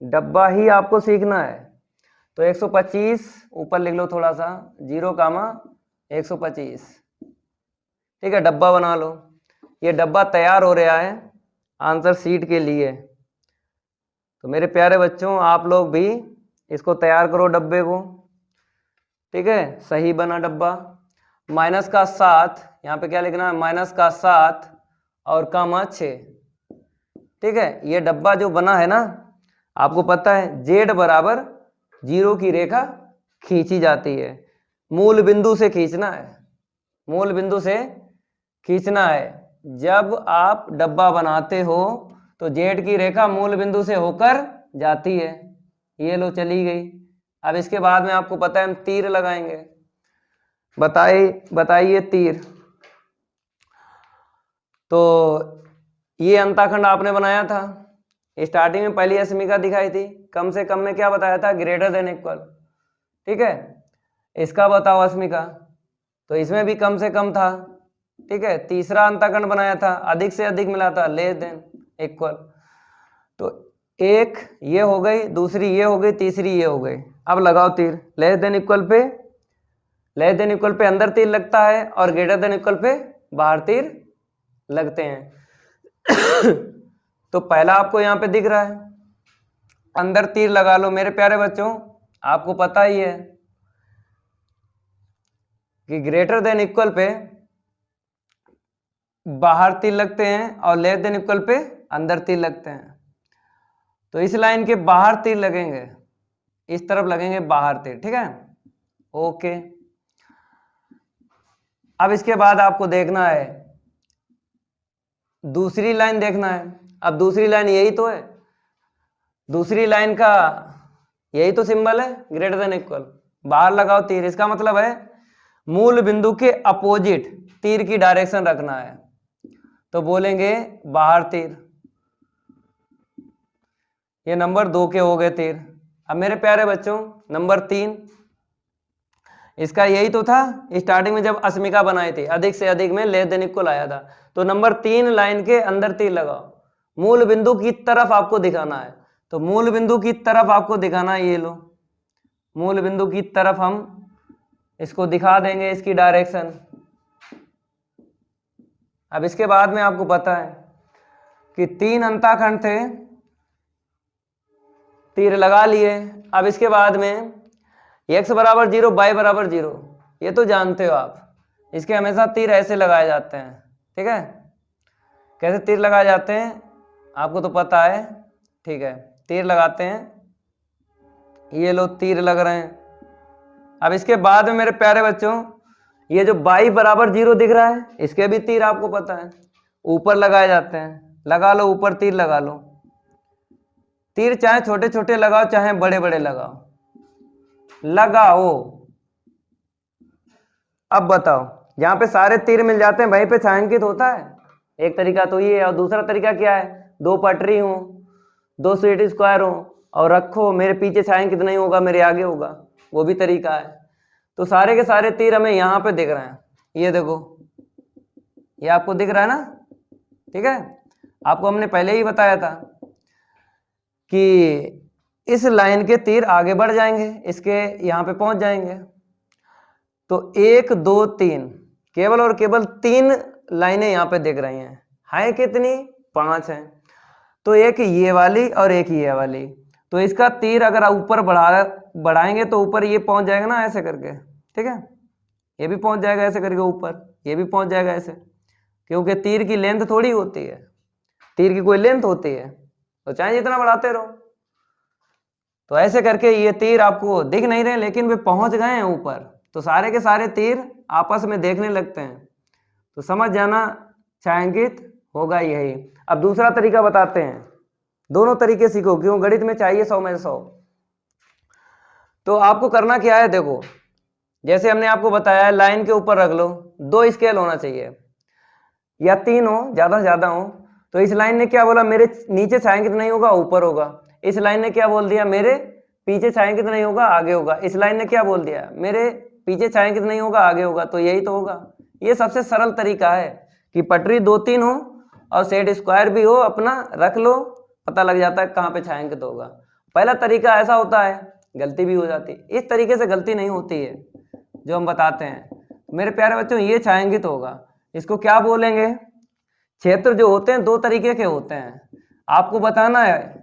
डब्बा ही आपको सीखना है। तो 125 ऊपर लिख लो थोड़ा सा, 0, 125, ठीक है, डब्बा बना लो। ये डब्बा तैयार हो रहा है आंसर शीट के लिए, तो मेरे प्यारे बच्चों आप लोग भी इसको तैयार करो डब्बे को, ठीक है। सही बना डब्बा, -7, यहाँ पे क्या लिखना है, -7 और -6, ठीक है। ये डब्बा जो बना है ना, आपको पता है जेड बराबर 0 की रेखा खींची जाती है, मूल बिंदु से खींचना है, मूल बिंदु से खींचना है। जब आप डब्बा बनाते हो तो जेड की रेखा मूल बिंदु से होकर जाती है, ये लो चली गई। अब इसके बाद में आपको पता है हम तीर लगाएंगे, बताइए तीर। तो ये अंताखंड आपने बनाया था, स्टार्टिंग में पहली अस्मिका दिखाई थी, कम से कम में क्या बताया था, ग्रेटर देन इक्वल, ठीक है। इसका बताओ अस्मिका, तो इसमें भी कम से कम था, ठीक है। तीसरा अंताखंड बनाया था, अधिक से अधिक मिला था, लेस देन इक्वल, तो एक ये हो गई, दूसरी ये हो गई, तीसरी ये हो गई। अब लगाओ तीर, less than equal pay, less than equal pay अंदर तीर लगता है और ग्रेटर देन इक्वल पे बाहर तीर लगते हैं। तो पहला आपको यहाँ पे दिख रहा है, अंदर तीर लगा लो मेरे प्यारे बच्चों, आपको पता ही है कि ग्रेटर देन इक्वल पे बाहर तीर लगते हैं और लेस देन इक्वल पे अंदर तीर लगते हैं। तो इस लाइन के बाहर तीर लगेंगे, इस तरफ लगेंगे बाहर तीर, ठीक है, ओके। अब इसके बाद आपको देखना है, दूसरी लाइन देखना है। अब दूसरी लाइन यही तो है, दूसरी लाइन का यही तो सिंबल है, ग्रेटर देन इक्वल, बाहर लगाओ तीर, इसका मतलब है मूल बिंदु के अपोजिट तीर की डायरेक्शन रखना है, तो बोलेंगे बाहर तीर, ये नंबर 2 के हो गए तीर। अब मेरे प्यारे बच्चों नंबर 3, इसका यही तो था स्टार्टिंग में जब अस्मिका बनाई थी, अधिक से अधिक में लेस देन इक्वल आया था। तो नंबर 3 लाइन के अंदर तीर लगाओ, मूल बिंदु की तरफ आपको दिखाना है। तो मूल बिंदु की तरफ आपको दिखाना है, ये लो मूल बिंदु की तरफ हम इसको दिखा देंगे, इसकी डायरेक्शन। अब इसके बाद में आपको पता है कि 3 अंताखंड थे, तीर लगा लिए। अब इसके बाद में x बराबर 0, y बराबर 0, ये तो जानते हो आप, इसके हमेशा तीर ऐसे लगाए जाते हैं। ठीक है, कैसे तीर लगाए जाते हैं आपको तो पता है। ठीक है, तीर लगाते हैं, ये लो तीर लग रहे हैं। अब इसके बाद में मेरे प्यारे बच्चों ये जो y बराबर 0 दिख रहा है, इसके भी तीर आपको पता है ऊपर लगाए जाते हैं। लगा लो, ऊपर तीर लगा लो। तीर चाहे छोटे छोटे लगाओ चाहे बड़े बड़े लगाओ, लगाओ। अब बताओ, जहां पे सारे तीर मिल जाते हैं वहीं पे छायांकित होता है। एक तरीका तो ये है, और दूसरा तरीका क्या है, 2 पटरी हो, 2 सेट स्क्वायर हो और रखो, मेरे पीछे छायांकित नहीं होगा, मेरे आगे होगा, वो भी तरीका है। तो सारे के सारे तीर हमें यहाँ पे दिख रहे हैं, ये देखो, ये आपको दिख रहा है ना। ठीक है, आपको हमने पहले ही बताया था कि इस लाइन के तीर आगे बढ़ जाएंगे, इसके यहाँ पे पहुंच जाएंगे। तो 1 2 3 केवल और केवल 3 लाइनें यहाँ पे दिख रही हैं कितनी, 5 हैं। तो एक ये वाली और एक ये वाली, तो इसका तीर अगर ऊपर बढ़ाएंगे तो ऊपर ये पहुंच जाएगा ना ऐसे करके। ठीक है, ये भी पहुंच जाएगा ऐसे करके ऊपर, ये भी पहुंच जाएगा ऐसे, क्योंकि तीर की लेंथ थोड़ी होती है, तीर की कोई लेंथ होती है, तो चाहे जितना बढ़ाते रहो। तो ऐसे करके ये तीर आपको दिख नहीं रहे लेकिन वे पहुंच गए हैं ऊपर, तो सारे के सारे तीर आपस में देखने लगते हैं, तो समझ जाना छायांकित होगा यही। अब दूसरा तरीका बताते हैं, दोनों तरीके सीखो, क्यों गणित में चाहिए 100 में से 100। तो आपको करना क्या है, देखो जैसे हमने आपको बताया लाइन के ऊपर रख लो, 2 स्केल होना चाहिए या 3 हो, ज्यादा से ज्यादा हो। तो इस लाइन ने क्या बोला, मेरे नीचे छायांकित नहीं होगा ऊपर होगा। इस लाइन ने क्या बोल दिया, मेरे पीछे छायांकित नहीं होगा आगे होगा। इस लाइन ने क्या बोल दिया, मेरे पीछे छायांकित नहीं होगा आगे होगा, तो यही तो होगा। ये सबसे सरल तरीका है कि पटरी 2 3 हो और सेट स्क्वायर भी हो, अपना रख लो, पता लग जाता है कहाँ पे छायांकित होगा। पहला तरीका ऐसा होता है, गलती भी हो जाती है। इस तरीके से गलती नहीं होती है जो हम बताते हैं। मेरे प्यारे बच्चों ये छायांकित होगा, इसको क्या बोलेंगे, क्षेत्र जो होते हैं 2 तरीके के होते हैं, आपको बताना है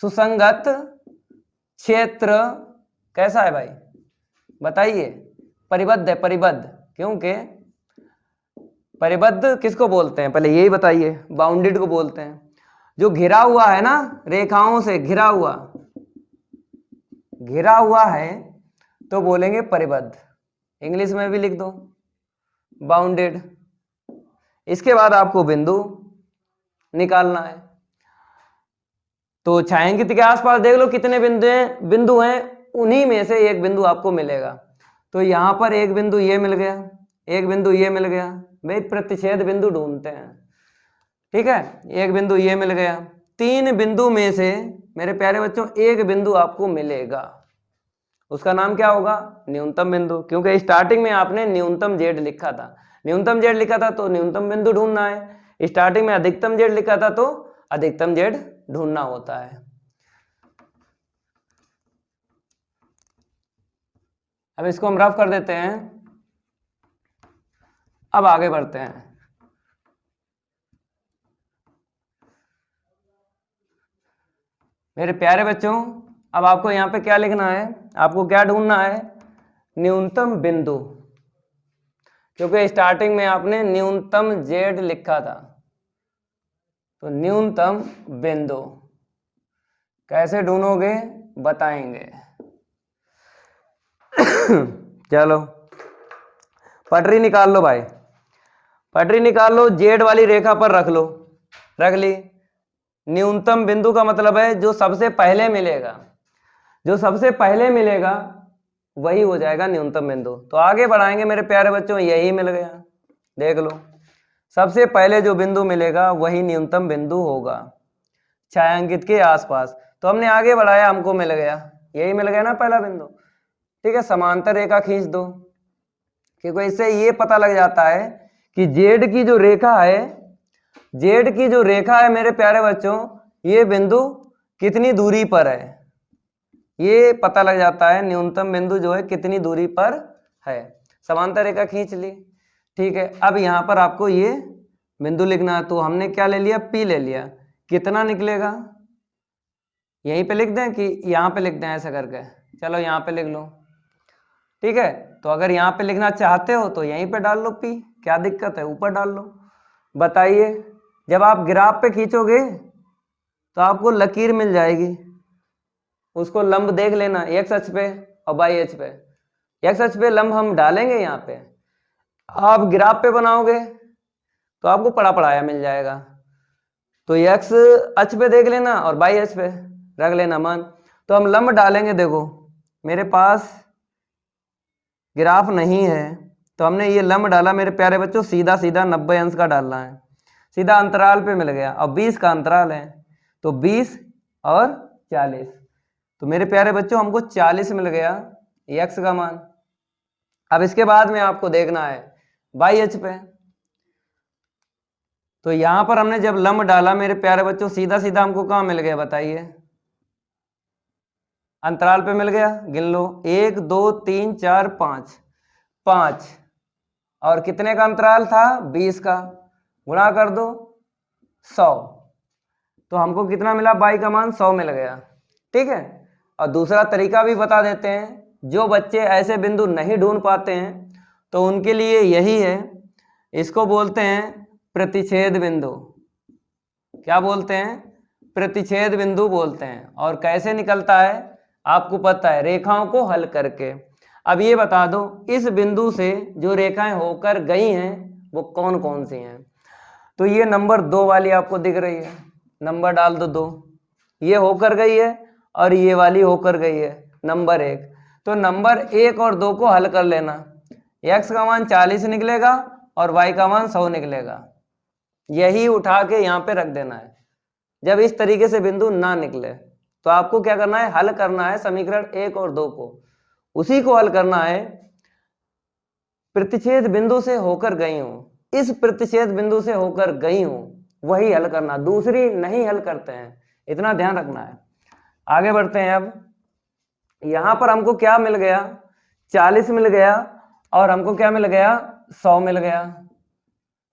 सुसंगत क्षेत्र कैसा है भाई, बताइए। परिबद्ध है, परिबद्ध, क्योंकि परिबद्ध किसको बोलते हैं पहले यही बताइए, बाउंडेड को बोलते हैं। जो घिरा हुआ है ना, रेखाओं से घिरा हुआ है तो बोलेंगे परिबद्ध। इंग्लिश में भी लिख दो बाउंडेड। इसके बाद आपको बिंदु निकालना है। तो छायांकित के आसपास देख लो कितने बिंदु हैं, उन्हीं में से एक बिंदु आपको मिलेगा। तो यहां पर एक बिंदु ये मिल गया, एक बिंदु ये मिल गया, भाई प्रतिच्छेद बिंदु ढूंढते हैं। ठीक है, एक बिंदु ये मिल गया, 3 बिंदु में से मेरे प्यारे बच्चों एक बिंदु आपको मिलेगा, उसका नाम क्या होगा, न्यूनतम बिंदु। क्योंकि स्टार्टिंग में आपने न्यूनतम जेड लिखा था, न्यूनतम जेड लिखा था तो न्यूनतम बिंदु ढूंढना है। स्टार्टिंग में अधिकतम जेड लिखा था तो अधिकतम जेड ढूंढना होता है। अब इसको हम रफ कर देते हैं, अब आगे बढ़ते हैं। मेरे प्यारे बच्चों अब आपको यहां पे क्या लिखना है, आपको क्या ढूंढना है, न्यूनतम बिंदु। क्योंकि स्टार्टिंग में आपने न्यूनतम जेड लिखा था, तो न्यूनतम बिंदु कैसे ढूंढोगे बताएंगे। चलो पटरी निकाल लो भाई, पटरी निकाल लो, जेड वाली रेखा पर रख लो, रख ली। न्यूनतम बिंदु का मतलब है जो सबसे पहले मिलेगा, जो सबसे पहले मिलेगा वही हो जाएगा न्यूनतम बिंदु। तो आगे बढ़ाएंगे मेरे प्यारे बच्चों, यही मिल गया, देख लो सबसे पहले जो बिंदु मिलेगा वही न्यूनतम बिंदु होगा। छायांकित के आसपास। तो हमने आगे बढ़ाया, हमको मिल गया, यही मिल गया ना पहला बिंदु। ठीक है, समांतर रेखा खींच दो, क्योंकि इससे ये पता लग जाता है कि जेड की जो रेखा है, जेड की जो रेखा है मेरे प्यारे बच्चों, ये बिंदु कितनी दूरी पर है, ये पता लग जाता है न्यूनतम बिंदु जो है कितनी दूरी पर है। समांतर रेखा खींच ली। ठीक है, अब यहां पर आपको ये बिंदु लिखना है, तो हमने क्या ले लिया, P ले लिया। कितना निकलेगा, यहीं पे लिख दें कि यहाँ पे लिख दें, ऐसा करके चलो यहाँ पे लिख लो। ठीक है, तो अगर यहाँ पे लिखना चाहते हो तो यहीं पे डाल लो P, क्या दिक्कत है, ऊपर डाल लो। बताइए, जब आप ग्राफ पे खींचोगे तो आपको लकीर मिल जाएगी, उसको लंब देख लेना, एक्स अक्ष पे और वाई अक्ष पे। एक्स अक्ष पे लंब हम डालेंगे यहाँ पे, आप ग्राफ पे बनाओगे तो आपको पड़ा पड़ाया मिल जाएगा। तो एक्स अक्ष पे देख लेना और वाई अक्ष पे रख लेना मान। तो हम लंब डालेंगे, देखो मेरे पास ग्राफ नहीं है, तो हमने ये लंब डाला मेरे प्यारे बच्चों, सीधा सीधा 90 अंश का डालना है, सीधा अंतराल पे मिल गया। और 20 का अंतराल है, तो 20 और 40, तो मेरे प्यारे बच्चों हमको 40 मिल गया एक्स का मान। अब इसके बाद में आपको देखना है वाई अक्ष पे। तो यहां पर हमने जब लंब डाला मेरे प्यारे बच्चों, सीधा सीधा हमको कहां मिल गया बताइए, अंतराल पे मिल गया। गिन लो, 1 2 3 4 5, 5 और कितने का अंतराल था, 20 का, गुणा कर दो 100, तो हमको कितना मिला, बाई का मान 100 मिल गया। ठीक है, और दूसरा तरीका भी बता देते हैं, जो बच्चे ऐसे बिंदु नहीं ढूंढ पाते हैं तो उनके लिए यही है, इसको बोलते हैं प्रतिच्छेद बिंदु। क्या बोलते हैं, प्रतिच्छेद बिंदु बोलते हैं। और कैसे निकलता है आपको पता है, रेखाओं को हल करके। अब ये बता दो, इस बिंदु से जो रेखाएं होकर गई हैं वो कौन कौन सी हैं। तो ये नंबर 2 वाली आपको दिख रही है, नंबर डाल दो 2, ये होकर गई है और ये वाली होकर गई है नंबर 1। तो नंबर 1 और 2 को हल कर लेना, x का मान 40 निकलेगा और y का मान 100 निकलेगा, यही उठा के यहाँ पे रख देना है। जब इस तरीके से बिंदु ना निकले तो आपको क्या करना है, हल करना है समीकरण 1 और 2 को, उसी को हल करना है। प्रतिच्छेद बिंदु से होकर गई हूं, इस प्रतिच्छेद बिंदु से होकर गई हूं, वही हल करना, दूसरी नहीं हल करते हैं, इतना ध्यान रखना है। आगे बढ़ते हैं। अब यहां पर हमको क्या मिल गया, 40 मिल गया और हमको क्या मिल गया, 100 मिल गया।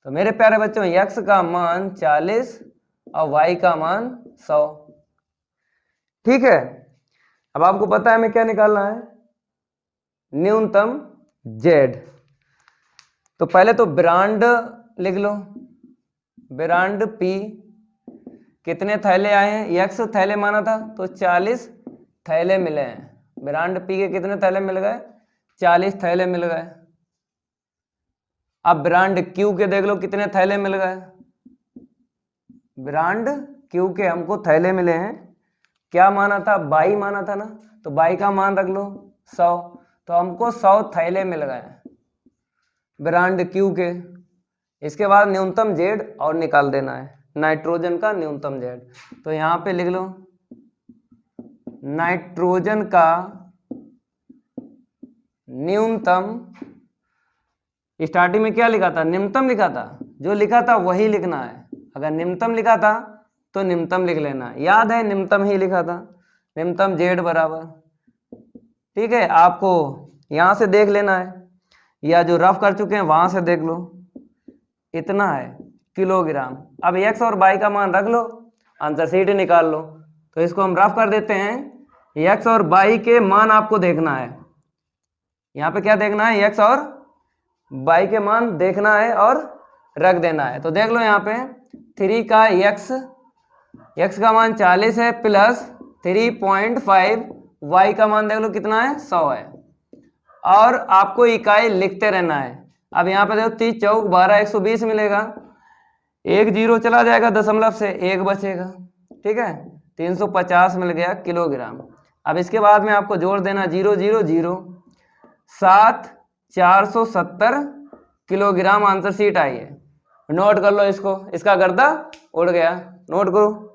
तो मेरे प्यारे बच्चों, x का मान 40 और y का मान 100। ठीक है, अब आपको पता है हमें क्या निकालना है, न्यूनतम z। तो पहले तो ब्रांड लिख लो, ब्रांड P, कितने थैले आए हैं, x थैले माना था तो 40 थैले मिले हैं। ब्रांड P के कितने थैले मिल गए, 40 थैले मिल गए। अब ब्रांड Q के देख लो कितने थैले मिल गए, ब्रांड Q के हमको थैले मिले हैं, क्या माना था, 22 माना था ना, तो 22 का मान रख लो 100, तो हमको 100 थैले मिल गए ब्रांड Q के। इसके बाद न्यूनतम Z और निकाल देना है, नाइट्रोजन का न्यूनतम Z। तो यहाँ पे लिख लो नाइट्रोजन का न्यूनतम, स्टार्टिंग में क्या लिखा था, निम्नतम लिखा था, जो लिखा था वही लिखना है। अगर निम्नतम लिखा था तो निम्नतम लिख लेना, याद है निम्नतम ही लिखा था, निम्नतम Z बराबर। ठीक है, आपको यहां से देख लेना है या जो रफ कर चुके हैं वहां से देख लो, इतना है किलोग्राम। अब x और y का मान रख लो, आंसर शीट निकाल लो। तो इसको हम रफ कर देते हैं, x और y के मान आपको देखना है, यहाँ पे क्या देखना है, x और y के मान देखना है और रख देना है। तो देख लो यहाँ पे 3 का x का मान 40 है प्लस 3.5, y का मान देख लो कितना है, 100 है। और आपको इकाई लिखते रहना है। अब यहाँ पे देखो 30 चौक 12, 120 मिलेगा, एक जीरो चला जाएगा दशमलव से, एक बचेगा। ठीक है, 350 मिल गया किलोग्राम। अब इसके बाद में आपको जोड़ देना 0 0 0, 7 470 किलोग्राम आंसर शीट आई है। नोट कर लो इसको, इसका गर्दा उड़ गया, नोट करो।